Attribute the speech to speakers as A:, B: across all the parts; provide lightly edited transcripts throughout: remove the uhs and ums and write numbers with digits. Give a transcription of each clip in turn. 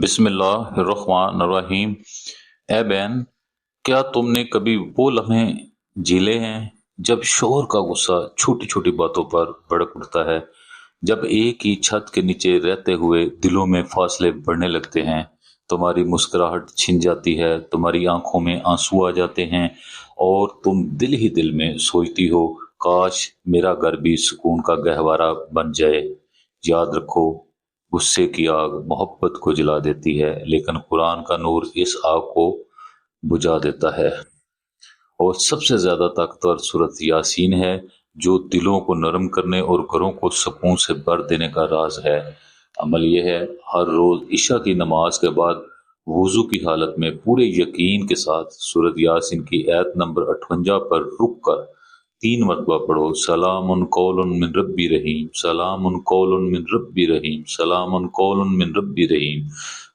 A: बिस्मिल्लाहिर्रहमानिर्रहीम। ए बहन, क्या तुमने कभी वो लम्हे झेले हैं जब शोहर का गुस्सा छोटी छोटी बातों पर भड़क उठता है, जब एक ही छत के नीचे रहते हुए दिलों में फासले बढ़ने लगते हैं, तुम्हारी मुस्कुराहट छिन जाती है, तुम्हारी आंखों में आंसू आ जाते हैं और तुम दिल ही दिल में सोचती हो, काश मेरा घर भी सुकून का गहवारा बन जाए। याद रखो, गुस्से की आग मोहब्बत को जला देती है, लेकिन कुरान का नूर इस आग को बुझा देता है। और सबसे ज्यादा ताकतवर सूरत यासीन है, जो दिलों को नरम करने और घरों को सुकून से भर देने का राज है। अमल यह है, हर रोज इशा की नमाज के बाद वुजू की हालत में पूरे यकीन के साथ सूरत यासीन की आयत नंबर 58 पर रुक कर 3 मरतबा पढ़ो, सलामुन कौलुन मिन रब्बी रहीम, सलामुन कौलुन मिन रब्बी रहीम, सलामुन कौलुन मिन रब्बी रहीम।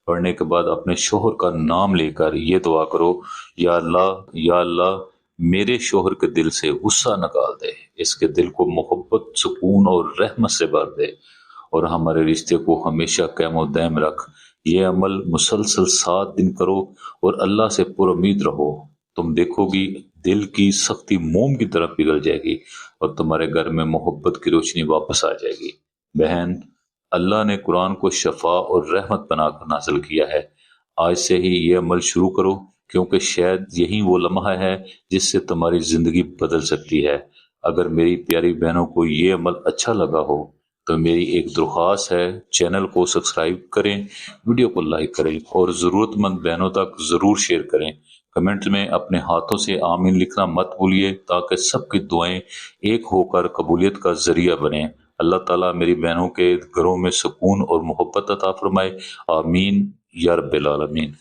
A: पढ़ने के बाद अपने शोहर का नाम लेकर ये दुआ करो, या अल्लाह, या अल्लाह, मेरे शोहर के दिल से गुस्सा निकाल दे, इसके दिल को मोहब्बत, सुकून और रहमत से भर दे और हमारे रिश्ते को हमेशा कायम दायम रख। ये अमल मुसलसल 7 दिन करो और अल्लाह से पुरुम्मीद रहो। तुम देखोगी, दिल की सख्ती मोम की तरह पिघल जाएगी और तुम्हारे घर में मोहब्बत की रोशनी वापस आ जाएगी। बहन, अल्लाह ने कुरान को शफा और रहमत बनाकर नाजिल किया है। आज से ही ये अमल शुरू करो, क्योंकि शायद यही वो लम्हा है जिससे तुम्हारी जिंदगी बदल सकती है। अगर मेरी प्यारी बहनों को ये अमल अच्छा लगा हो तो मेरी एक दरख्वास्त है, चैनल को सब्सक्राइब करें, वीडियो को लाइक करें और जरूरतमंद बहनों तक जरूर शेयर करें। कमेंट में अपने हाथों से आमीन लिखना मत भूलिए, ताकि सबकी दुआएं एक होकर कबूलियत का जरिया बने। अल्लाह ताला मेरी बहनों के घरों में सुकून और मोहब्बत अता फरमाए। आमीन या रब्बिल आलमीन।